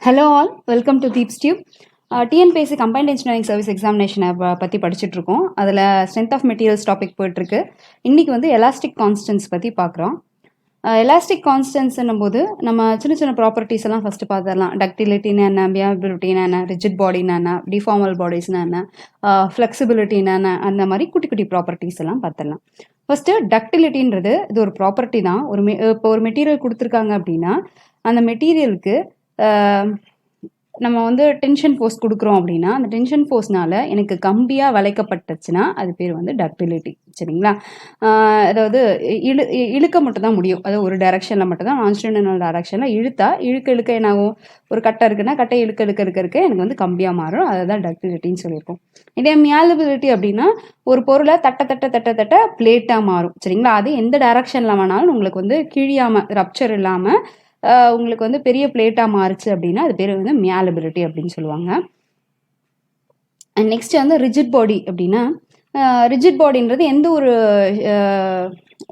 Hello all, welcome to Deepz Tube. TNPSC Combined Engineering Service Examination பற்றி படிச்சுட்டு இருக்கோம். அதில் ஸ்ட்ரென்த் ஆஃப் மெட்டீரியல்ஸ் டாபிக் போயிட்டுருக்கு. இன்றைக்கி வந்து எலாஸ்டிக் கான்ஸ்டன்ஸ் பற்றி பார்க்குறோம். எலாஸ்டிக் கான்ஸ்டன்ஸ்ன்னும் போது நம்ம சின்ன சின்ன ப்ராப்பர்ட்டிஸ் எல்லாம் ஃபஸ்ட்டு பார்த்துடலாம். டக்டிலிட்டின்னு என்ன, வியபிலிட்டின்னு என்ன, ரிஜிட் பாடின்னு என்ன, டிஃபார்மல் பாடிஸ்னு என்ன, ஃப்ளெக்சிபிலிட்டின்னு என்ன, அந்த மாதிரி குட்டி குட்டி ப்ராப்பர்ட்டிஸ் எல்லாம் பார்த்துடலாம். ஃபஸ்ட்டு டக்டிலிட்டின்றது இது ஒரு ப்ராப்பர்ட்டி தான். இப்போ ஒரு மெட்டீரியல் கொடுத்துருக்காங்க அப்படின்னா அந்த மெட்டீரியலுக்கு நம்ம வந்து டென்ஷன் ஃபோர்ஸ் கொடுக்குறோம் அப்படின்னா அந்த டென்ஷன் ஃபோர்ஸ்னால எனக்கு கம்பியாக வளைக்கப்பட்டுச்சுன்னா அது பேர் வந்து டக்டிலிட்டி. சரிங்களா? அதாவது இழுக்க மட்டும் தான் முடியும். அது ஒரு டைரக்ஷனில் மட்டும் தான், நான்ஸ்டேஷனல் டைரக்ஷனில் இழுக்க என்னாகும், ஒரு கட்டை இருக்குன்னா கட்டை இழுக்க எனக்கு வந்து கம்பியாக மாறும். அதுதான் டக்டிலிட்டின்னு சொல்லியிருக்கோம். இதே மியாலபிலிட்டி அப்படின்னா ஒரு பொருளை தட்ட பிளேட்டாக மாறும். சரிங்களா? அது எந்த டைரக்ஷனில் வேணாலும் உங்களுக்கு வந்து கிழியாமல், ரப்சர் இல்லாமல் உங்களுக்கு வந்து பெரிய பிளேட்டாக மாறுச்சு அப்படின்னா அது பேர் வந்து மியாலபிலிட்டி அப்படின்னு சொல்லுவாங்க. அண்ட் நெக்ஸ்ட் வந்து ரிஜிட் பாடி அப்படின்னா ரிஜிட் பாடின்றது எந்த ஒரு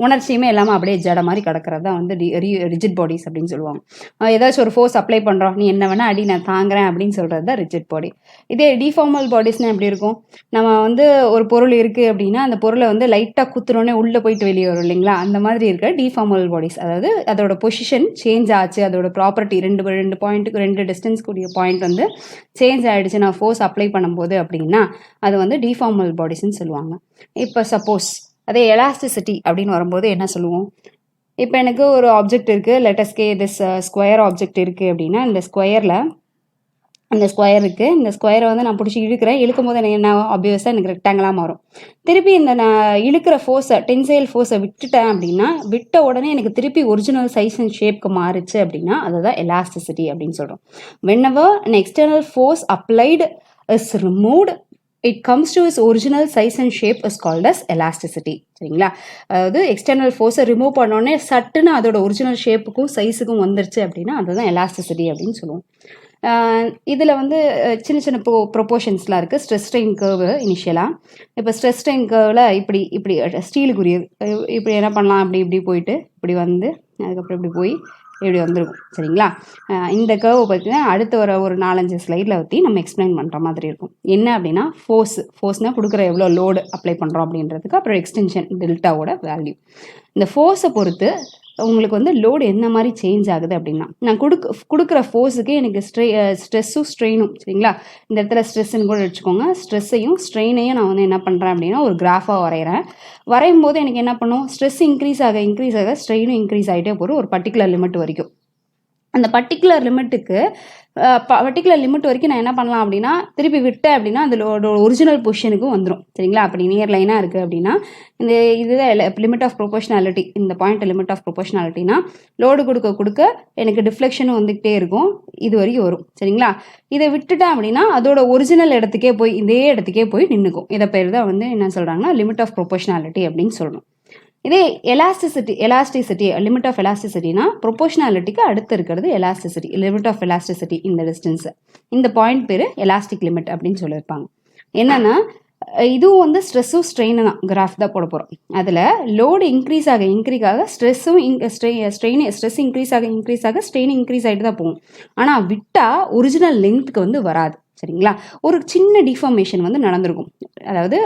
உணர்ச்சியுமே இல்லாமல் அப்படியே ஜட மாதிரி கிடக்கிறது தான் வந்து ரிஜிட் பாடிஸ் அப்படின்னு சொல்லுவாங்க. ஏதாச்சும் ஒரு ஃபோர்ஸ் அப்ளை பண்ணுறோம், நீ என்ன வேணால் அடி நான் தாங்குறேன் அப்படின்னு சொல்கிறது தான் ரிஜிட் பாடி. இதே டிஃபார்மல் பாடிஸ்னால் எப்படி இருக்கும், நம்ம வந்து ஒரு பொருள் இருக்குது அப்படின்னா அந்த பொருளை வந்து லைட்டாக குத்துறோன்னே உள்ளே போயிட்டு வெளியே வரும் இல்லைங்களா, அந்த மாதிரி இருக்க டிஃபார்மல் பாடிஸ். அதாவது அதோட பொசிஷன் சேஞ்ச் ஆச்சு, அதோட ப்ராப்பர்ட்டி ரெண்டு பாயிண்ட்டுக்கு ரெண்டு டிஸ்டன்ஸ் கூடிய பாயிண்ட் வந்து சேஞ்ச் ஆகிடுச்சு நான் ஃபோர்ஸ் அப்ளை பண்ணும்போது அப்படின்னா அது வந்து டிஃபார்மல் பாடிஸ்ன்னு சொல்லுவாங்க. இப்போ சப்போஸ் அதே எலாஸ்டிசிட்டி அப்படின்னு வரும்போது என்ன சொல்லுவோம், இப்போ எனக்கு ஒரு ஆப்ஜெக்ட் இருக்குது, லெட்டஸ்கே திஸ் ஸ்கொயர் ஆப்ஜெக்ட் இருக்குது அப்படின்னா இந்த ஸ்கொயரில் இந்த ஸ்கொயரை வந்து நான் பிடிச்சி இழுக்கும் போது எனக்கு என்ன ஆப்வியஸாக எனக்கு ரெக்டாங்கிளாக மாறும். திருப்பி இந்த நான் இழுக்கிற ஃபோர்ஸை, டென்சைல் ஃபோர்ஸை விட்டுட்டேன் அப்படின்னா விட்ட உடனே எனக்கு திருப்பி ஒரிஜினல் சைஸ் அண்ட் ஷேப்க்கு மாறுச்சு அப்படின்னா அதுதான் எலாஸ்டிசிட்டி அப்படின்னு சொல்கிறோம். whenever an external force applied is removed, it comes to its original size and shape is called as elasticity. சரிங்களா? அதாவது எக்ஸ்டர்னல் ஃபோர்ஸை ரிமூவ் பண்ணோடனே சட்டுன்னு அதோட ஒரிஜினல் ஷேப்புக்கும் சைஸுக்கும் வந்துருச்சு அப்படின்னா அதுதான் எலாஸ்டிசிட்டி அப்படின்னு சொல்லுவோம். இதில் வந்து சின்ன சின்ன ப்ரொப்போர்ஷன்ஸ்லாம் இருக்குது. ஸ்ட்ரெஸ் ஸ்ட்ரெயின் கர்வு இனிஷியலாக. இப்போ ஸ்ட்ரெஸ் ஸ்ட்ரெயின் கர்வில் இப்படி ஸ்டீலுக்குரியது இப்படி என்ன பண்ணலாம், இப்படி போயிட்டு இப்படி வந்து அதுக்கப்புறம் இப்படி போய் இப்படி வந்துருக்கும். சரிங்களா? இந்த கர்வை பார்த்தீங்கன்னா அடுத்த ஒரு 4-5 ஸ்லைடில் பற்றி நம்ம எக்ஸ்பிளைன் பண்ணுற மாதிரி இருக்கும். என்ன அப்படின்னா ஃபோர்ஸ்னால் கொடுக்குற எவ்வளோ லோடு அப்ளை பண்ணுறோம் அப்படின்றதுக்கு, அப்புறம் எக்ஸ்டென்ஷன் டெல்டாவோட வேல்யூ. இந்த ஃபோர்ஸை பொறுத்து உங்களுக்கு வந்து லோடு என்ன மாதிரி சேஞ்ச் ஆகுது அப்படின்னா நான் கொடுக்குற ஃபோர்ஸுக்கு எனக்கு ஸ்ட்ரெஸ்ஸும் ஸ்ட்ரெயினும். சரிங்களா? இந்த இடத்துல ஸ்ட்ரெஸ்ன்னு கூட வச்சுக்கோங்க. ஸ்ட்ரெஸ்ஸையும் ஸ்ட்ரெயினையும் நான் வந்து என்ன பண்ணுறேன் அப்படின்னா ஒரு கிராஃபாக வரையும் போது எனக்கு என்ன பண்ணும், ஸ்ட்ரெஸ் இன்க்ரீஸ் ஆக ஸ்ட்ரெயினும் இன்க்ரீஸ் ஆகிட்டே போகும் ஒரு பர்டிகுலர் லிமிட் வரைக்கும். அந்த பர்டிகுலர் லிமிட் வரைக்கும் நான் என்ன பண்ணலாம் அப்படின்னா திருப்பி விட்டேன் அப்படின்னா அதோட ஒரிஜினல் பொசிஷனுக்கும் வந்துடும். சரிங்களா? அப்படி நியர் லைனாக இருக்குது அப்படின்னா இதுதான் லிமிட் ஆஃப் ப்ரொபோஷனாலிட்டி. இந்த பாயிண்ட் லிமிட் ஆஃப் ப்ரொபோஷனாலிட்டினா லோடு கொடுக்க எனக்கு டிஃப்ளெக்ஷனும் வந்துக்கிட்டே இருக்கும், இது வரைக்கும் வரும். சரிங்களா? இதை விட்டுட்டேன் அப்படின்னா அதோட ஒரிஜினல் இடத்துக்கே போய் இதே இடத்துக்கே போய் நின்றுக்கும். இதை பேர் தான் வந்து என்ன சொல்கிறாங்கன்னா லிமிட் ஆஃப் ப்ரொபோஷனாலிட்டி அப்படின்னு சொல்லணும். இதே எலாஸ்டிசிட்டி லிமிட் ஆஃப் எலாஸ்டிசிட்டினா ப்ரொபோஷனாலிட்டிக்கு அடுத்து இருக்கிறது எலாஸ்டிசிட்டி, லிமிட் ஆஃப் எலாஸ்டிசிட்டி இந்த டிஸ்டன்ஸ். இந்த பாயிண்ட் பேர் எலாஸ்டிக் லிமிட் அப்படின்னு சொல்லியிருப்பாங்க. என்னன்னா இதுவும் வந்து ஸ்ட்ரெஸ்ஸும் ஸ்ட்ரெயின் தான் கிராஃப் தான் போட போகிறோம். அதில் லோடு இன்க்ரீஸ் ஆக ஸ்ட்ரெஸ் இன்க்ரீஸ் ஆக ஸ்ட்ரெயின் இன்க்ரீஸ் ஆகிட்டு தான் போகும். ஆனால் விட்டால் ஒரிஜினல் லென்த்துக்கு வந்து வராது. சரிங்களா? ஒரு சின்ன டிஃபார்மேஷன் வந்து நடந்திருக்கும். அதாவது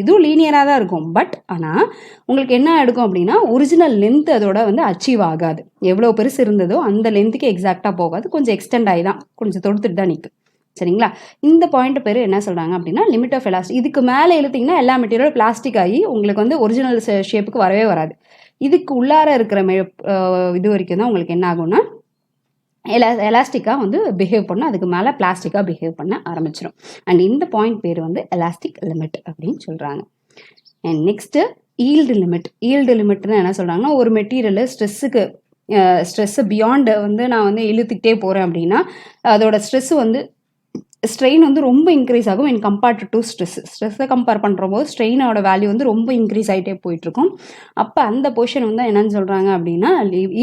இதுவும் லீனியராக தான் இருக்கும். பட் ஆனால் உங்களுக்கு என்ன எடுக்கும் அப்படின்னா ஒரிஜினல் லென்த் அதோட வந்து அச்சீவ் ஆகாது. எவ்வளோ பெருசு இருந்ததோ அந்த லென்த்துக்கு எக்ஸாக்டாக போகாது, கொஞ்சம் எக்ஸ்டெண்ட் ஆகி தான் கொஞ்சம் தொடுத்துட்டு தான் நிற்கும். சரிங்களா? இந்த பாயிண்ட் பேர் என்ன சொல்கிறாங்க அப்படின்னா லிமிட் ஆஃப் எலாஸ்டிக். இதுக்கு மேலே இழுத்திங்கன்னா எல்லா மெட்டீரியலும் பிளாஸ்டிக் ஆகி உங்களுக்கு வந்து ஒரிஜினல் ஷேப்புக்கு வரவே வராது. இதுக்கு உள்ளார இருக்கிற இது வரைக்கும் தான் உங்களுக்கு என்ன ஆகும்னா எலாஸ்டிக்காக வந்து பிஹேவ் பண்ண, அதுக்கு மேலே பிளாஸ்டிக்காக பிஹேவ் பண்ண ஆரம்பிச்சிடும். அண்ட் இந்த பாயிண்ட் பேர் வந்து எலாஸ்டிக் லிமிட் அப்படின்னு சொல்கிறாங்க. அண்ட் நெக்ஸ்ட்டு ஈல்டு லிமிட்னு என்ன சொல்கிறாங்கன்னா ஒரு மெட்டீரியல் ஸ்ட்ரெஸ்ஸு பியாண்டு வந்து நான் வந்து இழுத்துக்கிட்டே போகிறேன் அப்படின்னா அதோட ஸ்ட்ரெயின் வந்து ரொம்ப இன்க்ரீஸ் ஆகும் இன் கம்பேர்ட் டு ஸ்ட்ரெஸ்ஸை கம்பேர் பண்ணுற போது ஸ்ட்ரெயினோட வேல்யூ வந்து ரொம்ப இன்க்ரீஸ் ஆகிட்டே போயிட்டுருக்கும். அப்போ அந்த பொசிஷன் வந்து என்னன்னு சொல்கிறாங்க அப்படின்னா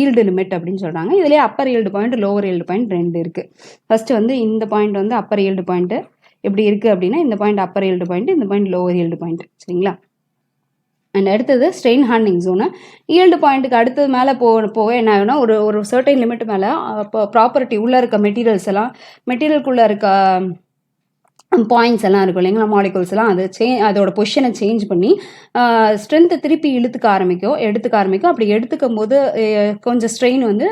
ஈல்டு லிமிட் அப்படின்னு சொல்கிறாங்க. இதுலேயே upper yield point, lower yield point 2 இருக்குது. ஃபஸ்ட்டு வந்து இந்த பாயிண்ட் வந்து அப்பர் ஈல்டு பாயிண்ட்டு எப்படி இருக்குது அப்படின்னா இந்த பாயிண்ட் அப்பர் ஈல்டு பாயிண்ட், இந்த பாயிண்ட் லோவர் ஈல்டு பாயிண்ட். சரிங்களா? அண்ட் அடுத்தது ஸ்ட்ரெயின் ஹார்டனிங் ஜோனு. ஈல்டு பாயிண்ட்டுக்கு அடுத்தது மேலே போக என்ன ஆகுனா ஒரு சர்டைன் லிமிட் மேலே ப்ராப்பர்ட்டி உள்ளே இருக்க மெட்டீரியலுக்குள்ளே இருக்க பாயிண்ட்ஸ் எல்லாம் இருக்கும் இல்லைங்களா, மாலிகூல்ஸ் எல்லாம் அது அதோட பொசிஷனை சேஞ்ச் பண்ணி ஸ்ட்ரென்த்தை திருப்பி எடுத்துக்க ஆரம்பிக்கும். அப்படி எடுத்துக்கும் போது கொஞ்சம் ஸ்ட்ரெயின் வந்து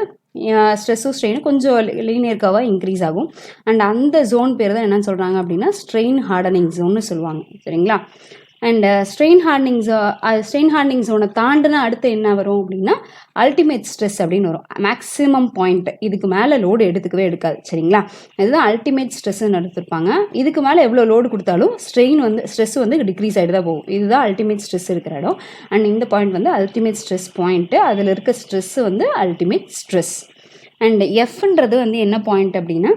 ஸ்ட்ரெஸ்ஸும் ஸ்ட்ரெயினும் கொஞ்சம் லீனியர் கர்வாக இன்க்ரீஸ் ஆகும். அண்ட் அந்த ஜோன் பேர் தான் என்னன்னு சொல்கிறாங்க அப்படின்னா ஸ்ட்ரெயின் ஹார்டனிங் ஜோன்னு சொல்லுவாங்க. சரிங்களா. அண்ட் ஸ்ட்ரெயின் ஹார்டனிங் ஜோனை தாண்டினா அடுத்து என்ன வரும் அப்படின்னா அல்டிமேட் ஸ்ட்ரெஸ் அப்படின்னு வரும். மேக்ஸிமம் பாயிண்ட், இதுக்கு மேலே லோடு எடுத்துக்கவே எடுக்காது. சரிங்களா. இதுதான் அல்டிமேட் ஸ்ட்ரெஸ்ன்னு எடுத்துருப்பாங்க. இதுக்கு மேலே எவ்வளோ லோடு கொடுத்தாலும் ஸ்ட்ரெஸ் வந்து டிக்ரீஸ் ஆகிட்டு தான் போகும். இதுதான் அல்டிமேட் ஸ்ட்ரெஸ் இருக்கிற இடம். அண்ட் இந்த பாயிண்ட் வந்து அல்டிமேட் ஸ்ட்ரெஸ் பாயிண்ட்டு. அதில் இருக்க ஸ்ட்ரெஸ் வந்து அல்டிமேட் ஸ்ட்ரெஸ். அண்ட் எஃப்ன்றது வந்து என்ன பாயிண்ட் அப்படின்னா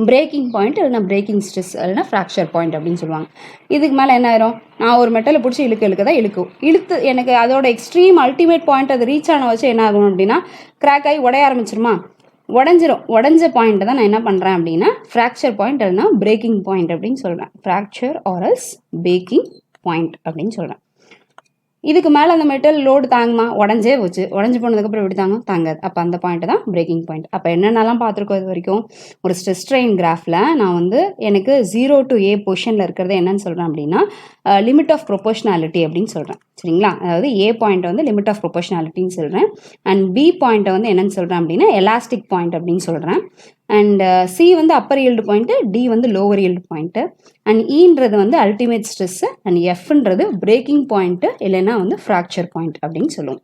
பிரேக்கிங் பாயிண்ட், இல்லைனா பிரேக்கிங் ஸ்ட்ரெஸ், இல்லைனா ஃப்ராக்சர் பாயிண்ட் அப்படின்னு சொல்லுவாங்க. இதுக்கு மேலே என்ன ஆயிரும், நான் ஒரு மெட்டலை பிடிச்சி இழுக்க இழுத்து எனக்கு அதோட எக்ஸ்ட்ரீம் அல்டிமேட் பாயிண்ட் அது ரீச் ஆன வச்சு என்ன ஆகணும் அப்படின்னா கிராக் ஆகி உடைய ஆரம்பிச்சிருமா, உடஞ்ச பாயிண்ட்டை தான் நான் என்ன பண்ணுறேன் அப்படின்னா ஃப்ராக்சர் பாயிண்ட் இல்லைனா பிரேக்கிங் பாயிண்ட் அப்படின்னு சொல்கிறேன். Fracture or as breaking point அப்படின்னு சொல்கிறேன். இதுக்கு மேலே அந்த மெட்டல் லோடு தாங்குமா, உடஞ்சு போனதுக்கப்புறம் எப்படி தாங்காது. அப்போ அந்த பாயிண்ட் தான் பிரேக்கிங் பாயிண்ட். அப்போ என்னென்னலாம் பார்த்துருக்கோம் இது வரைக்கும், ஒரு ஸ்ட்ரெஸ் ஸ்ட்ரெயின் கிராஃபில் நான் வந்து எனக்கு 0 to A பொசிஷனில் இருக்கிறது என்னன்னு சொல்கிறேன் அப்படின்னா லிமிட் ஆஃப் ப்ரொபோஷனாலிட்டி அப்படின்னு சொல்கிறேன். சரிங்களா. அதாவது ஏ பாயிண்ட் வந்து லிமிட் ஆஃப் ப்ரொபோஷனாலிட்டின்னு சொல்கிறேன். அண்ட் பி பாயிண்ட்டை வந்து என்னன்னு சொல்கிறேன் அப்படின்னா எலாஸ்டிக் பாயிண்ட் அப்படின்னு சொல்கிறேன். அண்ட் சி வந்து அப்பர் ஈல்டு பாயிண்ட்டு, டி வந்து லோவர் ஈல்டு பாயிண்ட்டு. அண்ட் ஈன்றது வந்து அல்டிமேட் ஸ்ட்ரெஸ்ஸு. அண்ட் எஃப்ன்றது பிரேக்கிங் பாயிண்ட்டு இல்லைன்னா வந்து ஃப்ராக்சர் பாயிண்ட் அப்படின்னு சொல்லுவோம்.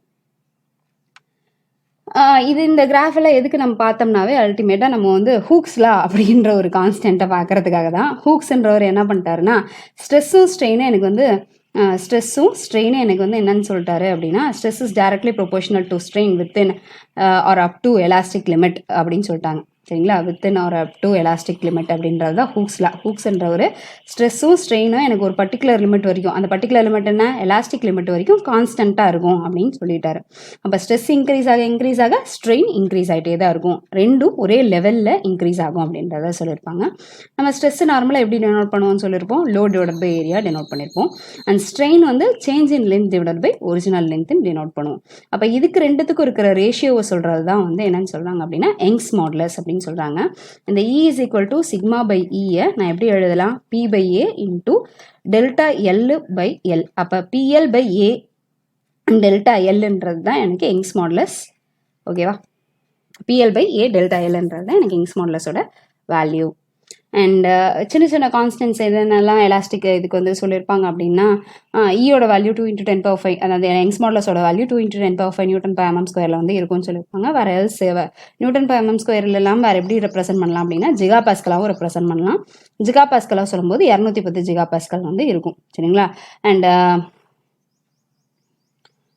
இது இந்த கிராஃபில் எதுக்கு நம்ம பார்த்தோம்னாவே அல்டிமேட்டாக நம்ம வந்து ஹூக்ஸ்லா அப்படின்ற ஒரு கான்ஸ்டன்ட்டை பார்க்கறதுக்காக தான். ஹூக்ஸ்ன்றவர் என்ன பண்ணிட்டாருன்னா ஸ்ட்ரெஸ்ஸும் ஸ்ட்ரெயினும் எனக்கு வந்து என்னன்னு சொல்லிட்டாரு அப்படின்னா stress is directly proportional to strain within or up to elastic limit அப்படின்னு சொல்லிட்டாங்க. சரிங்களா. Within or up to elastic limit அப்படின்றது தான் ஹூக்ஸ்லா. ஹூக்ஸ்ன்ற ஒரு ஸ்ட்ரெஸ்ஸும் ஸ்ட்ரெயினும் எனக்கு ஒரு பர்டிகுலர் லிமிட் வரைக்கும், அந்த பர்டிகுலர் லிமிட் என்ன எலாஸ்டிக் லிமிட் வரைக்கும் கான்ஸ்டண்ட்டாக இருக்கும் அப்படின்னு சொல்லிட்டாரு. அப்போ ஸ்ட்ரெஸ் இன்க்ரீஸ் ஆக ஸ்ட்ரெயின் இன்க்ரீஸ் ஆகிட்டே தான் இருக்கும். ரெண்டும் ஒரே லெவலில் இன்க்ரீஸ் ஆகும் அப்படின்றத சொல்லியிருப்பாங்க. நம்ம ஸ்ட்ரெஸ் நார்மலாக எப்படி டெனோட் பண்ணுவோம்னு சொல்லியிருப்போம், load divided by area denote பண்ணியிருப்போம். அண்ட் ஸ்ட்ரெயின் வந்து change in length divided by original லென்த்னு டெனோட் பண்ணுவோம். அப்போ இதுக்கு ரெண்டுத்துக்கும் இருக்கிற ரேஷியோவை சொல்கிறது தான் வந்து என்னன்னு சொல்கிறாங்க அப்படின்னா யங்ஸ் மாடுலஸ் அப்படின்னு சொல்கிறாங்க. இந்த E is equal to sigma by E நான் எப்படி எழுதலாம், P by A into delta L by L. அப்போ PL by A delta Lன்றது தான் எனக்கு யங்ஸ் மாடுலஸ். ஓகேவா. PL by A delta Lன்றது தான் எனக்கு யங்ஸ் மாடுலஸோட வேல்யூ. அண்ட் சின்ன கான்ஸ்டன்ட்ஸ் எதனாலாம் எலாஸ்டிக் இதுக்கு வந்து சொல்லியிருப்பாங்க அப்படின்னா ஈயோட வேல்யூ 2 × 10⁵, அதாவது யங்ஸ் மாடுலஸோட வேல்யூ 2 × 10⁵ Nm²ல வந்து இருக்கும்னு சொல்லியிருப்பாங்க. வேறு எல்ஸ் Nm²ல எல்லாம் வேறு எப்படி ரெப்ரசென்ட் பண்ணலாம் அப்படின்னா ஜிகா பாஸ்கலாகவும் ரெப்ரசென்ட் பண்ணலாம். ஜிகா பாஸ்கலாக சொல்லும்போது 210 ஜிகா பாஸ்கல் வந்து இருக்கும். சரிங்களா. அண்ட்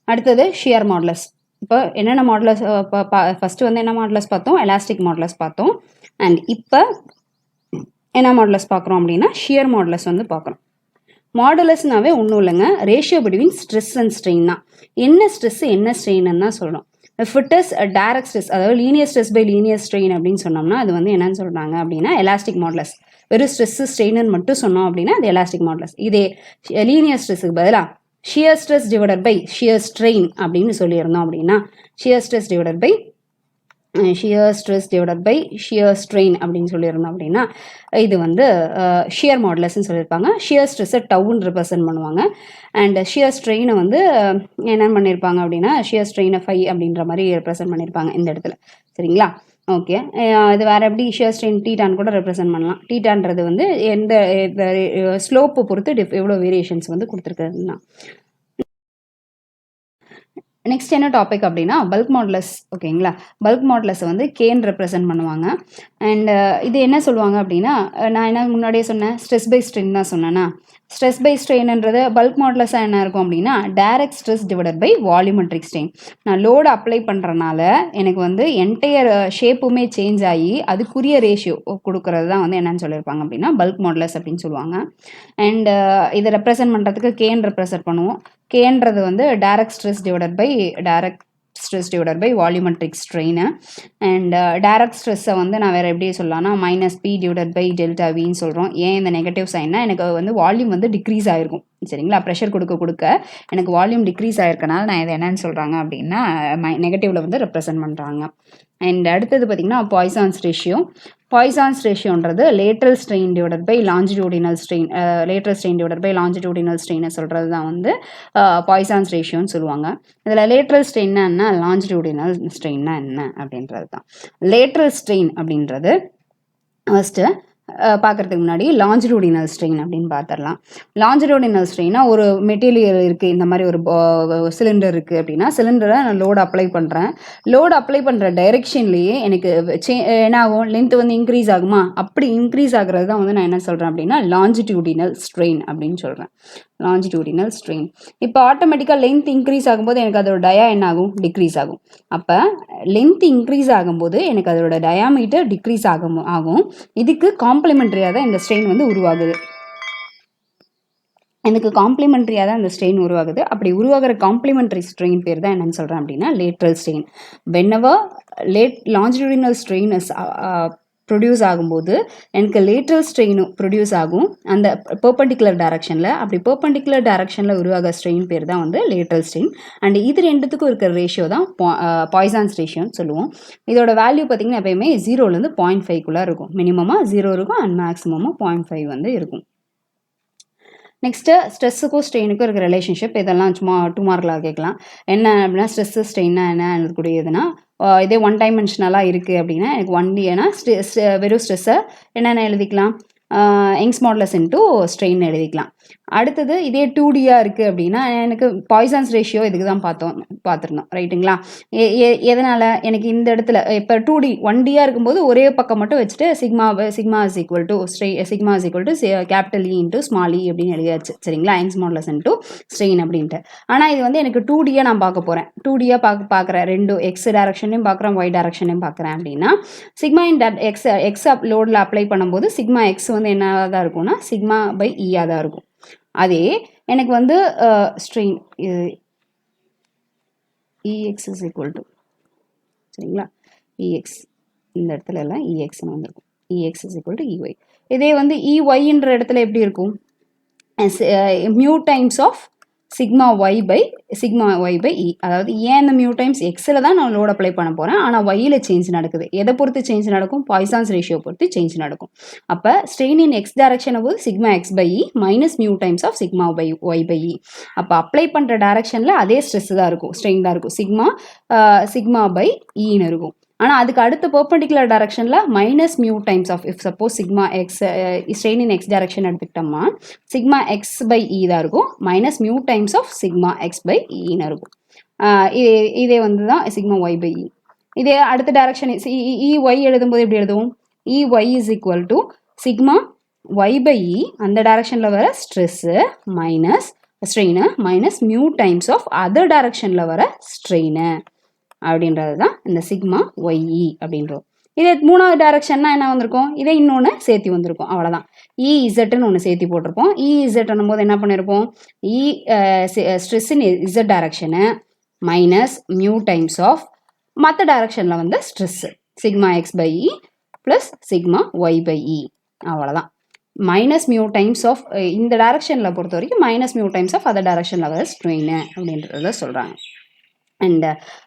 அடுத்தது ஷியர் மாடுலஸ். இப்போ என்னென்ன மாடுலஸ், ஃபஸ்ட்டு வந்து என்ன மாடுலஸ் பார்த்தோம், எலாஸ்டிக் மாடுலஸ் பார்த்தோம். அண்ட் இப்போ என்ன மாடுலஸ் பார்க்குறோம் அப்படின்னா ஷியர் மாடுலஸ் வந்து பார்க்குறோம். மாடுலஸ்னாவே ஒன்றும் இல்லைங்க, ratio between stress and strain தான். என்ன ஸ்ட்ரெஸ் என்ன ஸ்ட்ரெயின்னு தான் சொல்லணும். ஃபிட்டஸ் டைரக்ட் ஸ்ட்ரெஸ், அதாவது linear stress by linear strain அப்படின்னு சொன்னோம்னா அது வந்து என்னன்னு சொல்கிறாங்க அப்படின்னா எலாஸ்டிக் மாடுலஸ். வெறும் ஸ்ட்ரெஸ் ஸ்ட்ரெயின்னு மட்டும் சொன்னோம் அப்படின்னா அது எலாஸ்டிக் மாடுலஸ். இதே லீனியர் ஸ்ட்ரெஸ்ஸுக்கு பதிலாக shear stress divided by shear strain அப்படின்னு சொல்லியிருந்தோம் அப்படின்னா shear stress divided by shear strain அப்படின்னு சொல்லியிருந்தோம் அப்படின்னா இது வந்து ஷியர் மாடுலஸ்ன்னு சொல்லியிருப்பாங்க. ஷியர் ஸ்ட்ரெஸ்ஸை டவுன்னு ரெப்ரசென்ட் பண்ணுவாங்க. அண்ட் ஷியர் ஸ்ட்ரெயினை வந்து என்ன பண்ணியிருப்பாங்க அப்படின்னா ஷியர் ஸ்ட்ரெயினை 5 அப்படின்ற மாதிரி ரெப்ரசென்ட் பண்ணியிருப்பாங்க இந்த இடத்துல. சரிங்களா. ஓகே. இது வேறு எப்படி ஷியர் ஸ்ட்ரெயின் டீட்டான்னு கூட ரெப்ரசென்ட் பண்ணலாம். டீட்டான்றது வந்து எந்த ஸ்லோப்பை பொறுத்து எவ்வளோ வேரியேஷன்ஸ் வந்து கொடுத்துருக்குதுன்னா. நெக்ஸ்ட் என்ன டாபிக் அப்படின்னா பல்க் மாடுலஸ். ஓகேங்களா. பல்க் மாடுலஸை வந்து கேன்னு ரெப்ரசென்ட் பண்ணுவாங்க. அண்ட் இது என்ன சொல்லுவாங்க அப்படின்னா நான் என்ன முன்னாடியே சொன்னேன் ஸ்ட்ரெஸ் பை ஸ்ட்ரெயின் தான் சொன்னேன்னா. ஸ்ட்ரெஸ் பை ஸ்ட்ரெயின்ன்றது பல்க் மாடுலஸாக என்ன இருக்கும் அப்படின்னா direct stress divided by volumetric strain. நான் லோடு அப்ளை பண்ணுறனால எனக்கு வந்து என்டையர் ஷேப்புமே சேஞ்ச் ஆகி அதுக்குரிய ரேஷியோ கொடுக்கறது தான் வந்து என்னன்னு சொல்லியிருப்பாங்க அப்படின்னா பல்க் மாடுலஸ் அப்படின்னு சொல்லுவாங்க. அண்ட் இதை ரெப்ரசென்ட் பண்ணுறதுக்கு கேன்னு ரெப்ரசென்ட் பண்ணுவோம். கேன்றது வந்து direct stress divided by direct stress divided by volumetric strain. And direct stress வந்து நான் வேற எப்படி சொல்லலாம்னா minus P divided by delta வின்னு சொல்கிறோம். ஏன் இந்த நெகட்டிவ் சைன்னா எனக்கு வந்து வால்யூம் வந்து டிக்ரீஸ் ஆகிருக்கும் சரிங்களா. ப்ரெஷர் கொடுக்க எனக்கு வால்யூம் டிக்ரீஸ் ஆகிருக்கனால நான் இதை என்னன்னு சொல்கிறாங்க அப்படின்னா நெகட்டிவில் வந்து ரெப்ரசென்ட் பண்ணுறாங்க. அண்ட் அடுத்தது பார்த்திங்கன்னா பாய்சான்ஸ் ரேஷியோ. பாய்சான்ஸ் ரேஷியோன்றது lateral strain divided by longitudinal strain, lateral strain divided by longitudinal ஸ்ட்ரெயினை சொல்கிறது தான் வந்து பாய்சான்ஸ் ரேஷியோன்னு சொல்லுவாங்க. இதில் லேட்ரல் ஸ்ட்ரெயின்னா என்ன, லாஞ்சிடியூடினல் ஸ்ட்ரெயின்னா என்ன அப்படின்றது தான். லேட்ரல் ஸ்ட்ரெயின் அப்படின்றது ஃபஸ்ட்டு பார்க்குறதுக்கு முன்னாடி லாஞ்சிடியூடினல் ஸ்ட்ரெயின் அப்படின்னு பார்த்துடலாம். லாஞ்சிடியூடினல் ஸ்ட்ரெயினா ஒரு மெட்டீரியல் இருக்குது, இந்த மாதிரி ஒரு சிலிண்டர் இருக்குது அப்படின்னா சிலிண்டரை நான் லோடு அப்ளை பண்ணுறேன். லோடு அப்ளை பண்ணுற டைரெக்ஷன்லேயே எனக்கு என்ன ஆகும், லென்த் வந்து இன்க்ரீஸ் ஆகுமா, அப்படி இன்க்ரீஸ் ஆகிறது தான் வந்து நான் என்ன சொல்கிறேன் அப்படின்னா லாஞ்சிடியூடினல் ஸ்ட்ரெயின் அப்படின்னு சொல்கிறேன். Longitudinal strain. இப்போ ஆட்டோமேட்டிக்காக லென்த் இன்க்ரீஸ் ஆகும்போது எனக்கு அதோட டயா என்ன ஆகும், டிக்ரீஸ் ஆகும். அப்போ லென்த் இன்க்ரீஸ் ஆகும்போது எனக்கு அதோட டயாமீட்டர் டிக்ரீஸ் ஆகும். இதுக்கு காம்ப்ளிமெண்ட்ரியாக தான் இந்த ஸ்ட்ரெயின் வந்து உருவாகுது. எனக்கு காம்ப்ளிமெண்ட்ரியாக தான் இந்த ஸ்ட்ரெயின் உருவாகுது. அப்படி உருவாகிற காம்ப்ளிமெண்ட்ரி ஸ்ட்ரெயின் பேர் தான் என்னன்னு சொல்கிறேன் அப்படின்னா lateral strain. Whenever longitudinal strain is produce ஆகும்போது எனக்கு லேட்ரல் ஸ்ட்ரெயினும் ப்ரொடியூஸ் ஆகும் அந்த பெர்பெண்டிகுலர் டைரக்ஷனில். அப்படி பெர்பெண்டிகுலர் டைரக்ஷனில் உருவாக ஸ்ட்ரெயின் பேர் தான் வந்து லேட்ரல் ஸ்ட்ரெயின். அண்ட் இது ரெண்டுத்துக்கும் இருக்கிற ரேஷியோ தான் பாய்சான்ஸ் ரேஷியோன்னு சொல்லுவோம். இதோட வேல்யூ பார்த்திங்கன்னா எப்பயுமே 0லேருந்து 0.5 இருக்கும். மினிமமாக 0 இருக்கும் அண்ட் மேக்ஸிமமாக 0.5 வந்து இருக்கும். நெக்ஸ்ட்டு ஸ்ட்ரெஸ்ஸுக்கும் ஸ்ட்ரெயினுக்கும் இருக்கிற ரிலேஷன்ஷிப், இதெல்லாம் சும்மா 2 மார்க்கில் கேட்கலாம். என்ன அப்படின்னா ஸ்ட்ரெஸ்ஸு ஸ்ட்ரெயின்னா என்ன இருக்கக்கூடியதுன்னா இதே ஒன் டைமென்ஷனலாக இருக்குது அப்படின்னா எனக்கு 1Dனா வெறும் ஸ்ட்ரெஸ்ஸை என்னென்ன எழுதிக்கலாம், யங்ஸ் மாடுலஸ் இன்டூ ஸ்ட்ரெயின் எழுதிக்கலாம். அடுத்தது இதே 2Dயாக இருக்குது அப்படின்னா எனக்கு பாய்சான்ஸ் ரேஷியோ இதுக்கு தான் பார்த்துருந்தோம் ரைட்டுங்களா. எதனால் எனக்கு இந்த இடத்துல இப்போ 2D 1Dயாக இருக்கும்போது ஒரே பக்கம் மட்டும் வச்சுட்டு sigma is equal to capital E into small E அப்படின்னு எழுதியாச்சு சரிங்களா, யங்ஸ் மாடுலஸ் இன்டூ ஸ்ட்ரெயின் அப்படின்ட்டு. ஆனால் இது வந்து எனக்கு 2Dயாக நான் பார்க்க போகிறேன். 2Dயாக பார்க்குறேன், ரெண்டு எக்ஸ் டைரக்ஷன்லையும் பார்க்குறேன், ஒய் டைரக்ஷன்லையும் பார்க்குறேன் அப்படின்னா சிக்மா இன் எக்ஸ் லோடில் அப்ளை பண்ணும்போது சிக்மா எக்ஸ் வந்து என்னவாக தான் இருக்கும்னா சிக்மா பை இயாக தான் இருக்கும். அதே எனக்கு வந்து strain e x is equal to சரிங்களா, இஎக்ஸ் இந்த இடத்துல எல்லாம் இஎக்ஸ்னு வந்துருக்கும். E x is equal to e y. இதே வந்து இஒய்ன்ற இடத்துல எப்படி இருக்கும், mu times of sigma y by E. அதாவது ஏன் இந்த மியூ டைம்ஸ் எக்ஸில் தான் நான் லோட் அப்ளை பண்ண போகிறேன், ஆனால் ஒய்யில் சேஞ்ச் நடக்குது. எதை பொறுத்து சேஞ்ச் நடக்கும், பாய்சான்ஸ் ரேஷியோ பொறுத்து சேஞ்ச் நடக்கும். அப்போ ஸ்ட்ரெயின் இன் எக்ஸ் டைரக்ஷனை போது sigma x by E minus mu times of sigma y by E. அப்போ அப்ளை பண்ணுற டைரக்ஷனில் அதே ஸ்ட்ரெஸ் தான் இருக்கும், ஸ்ட்ரெயின் தான் இருக்கும், சிக்மா பை இன்னு இருக்கும். ஆனால் அதுக்கு அடுத்த பெர்பெண்டிகுலர் டைரக்ஷனில் minus mu times of, if suppose sigma x strain in x direction எடுத்துக்கிட்டோம்னா சிக்மா எக்ஸ் பை இ தான் இருக்கும், minus mu times of sigma x by இன்னு இருக்கும். இதே வந்து தான் சிக்மா ஒய் பை இ. இதே அடுத்த டைரக்ஷன் ஒய் எழுதும்போது எப்படி எழுதுவோம், y is equal to sigma y by E, அந்த டைரக்ஷனில் வர stress minus strain minus mu times of other டைரக்ஷனில் வர ஸ்ட்ரெயின் அப்படின்றது தான் இந்த சிக்மா ஒய்இ அப்படின்றோம். இதே மூணாவது டைரக்ஷன்னா என்ன வந்திருக்கும், இதே இன்னொன்று சேர்த்தி வந்திருக்கும், அவ்வளோதான். இஇசட்னு ஒன்று சேர்த்தி போட்டிருப்போம். இஇசட்னும் போது என்ன பண்ணியிருப்போம், stress in z direction minus mu times of மற்ற டைரக்ஷனில் வந்து stress sigma x by E plus sigma y by E, அவ்வளோதான். மைனஸ் மியூ டைம்ஸ் ஆஃப் இந்த டைரக்ஷனில் பொறுத்த வரைக்கும் minus mu times of other டைரக்ஷனில் வர ஸ்ட்ரெயின் அப்படின்றத சொல்கிறாங்க. அண்ட்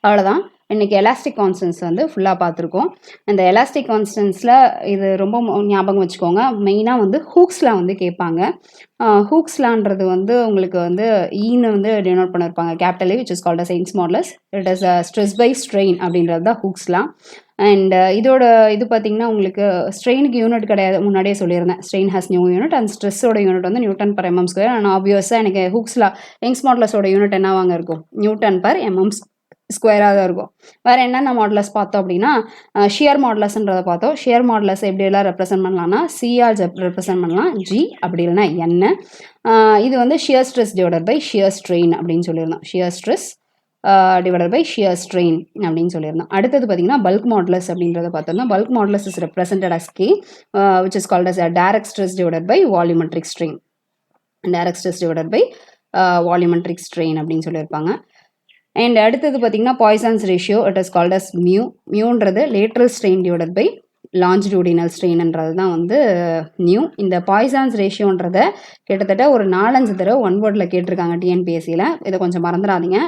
அவ்வளோதான். இன்றைக்கி எலாஸ்டிக் கான்ஸ்டன்ஸ் வந்து ஃபுல்லாக பார்த்துருக்கோம். இந்த எலாஸ்டிக் கான்ஸ்டன்ஸில் இது ரொம்ப ஞாபகம் வச்சுக்கோங்க, மெயினாக வந்து ஹூக்ஸ்லாம் வந்து கேட்பாங்க. ஹூக்ஸ்லான்றது வந்து உங்களுக்கு வந்து ஈன்னு வந்து டினோட் பண்ணியிருப்பாங்க, capital A which is called as Young's modulus. It is stress by strain அப்படின்றது தான் ஹூக்ஸ்லாம். அண்ட் இதோட இது பார்த்திங்கன்னா உங்களுக்கு ஸ்ட்ரெயினுக்கு யூனிட் கிடையாது, முன்னாடியே சொல்லியிருந்தேன். Strain has no unit and ஸ்ட்ரெஸ்ஸோட யூனிட் வந்து newton per mm square. And ஆப்வியஸாக எனக்கு ஹூக்ஸ்லா யங்ஸ் மாடுலஸோட யூனிட் என்னவாங்க இருக்கும், நியூட்டன் பர் எம்எம் ஸ்கொயராக தான் இருக்கும். வேறு என்னென்ன மாடுலஸ் பார்த்தோம் அப்படின்னா ஷியர் மாடுலஸ்ன்றதை பார்த்தோம். ஷியர் மாடுலஸ் எப்படியெல்லாம் ரெப்ரசென்ட் பண்ணலாம்னா சிஆர் ரெப்ரசென்ட் பண்ணலாம், ஜி அப்படி இல்லைன்னா என்ன. இது வந்து shear stress divided by shear strain அப்படின்னு சொல்லியிருந்தோம். Shear stress divided by shear strain அப்படின்னு சொல்லியிருந்தோம். அடுத்தது பார்த்தீங்கன்னா பல்க் மாடுலஸ் அப்படின்றத பார்த்தோம்னா bulk modulus is represented as K which is called as direct stress divided by volumetric strain. Direct stress divided by volumetric strain அப்படின்னு சொல்லியிருப்பாங்க. அண்ட் அடுத்தது பார்த்தீங்கன்னா Poisson's ratio it is called as மியூன்றது lateral strain divided by longitudinal ஸ்ட்ரெயின்ன்றது தான் வந்து new. இந்த Poisson's ரேஷியோன்றத கிட்டத்தட்ட ஒரு 4-5 தடவை ஒன் வேர்டில் கேட்டிருக்காங்க டிஎன்பிஎஸ்சியில். இதை கொஞ்சம் மறந்துடாதீங்க.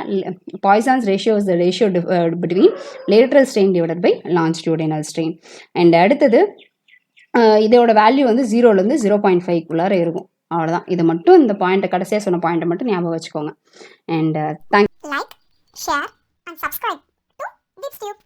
Poisson's ratio is the ratio between lateral strain divided by longitudinal strain. And அடுத்தது இதோட வேல்யூ வந்து 0லேருந்து 0.5க்குள்ளார இருக்கும். அவ்வளோதான். இது மட்டும் இந்த பாயிண்ட்டை கடைசியாக சொன்ன பாயிண்ட்டை மட்டும் ஞாபகம் வச்சுக்கோங்க. And thank Like, share and subscribe to Deepz Tube.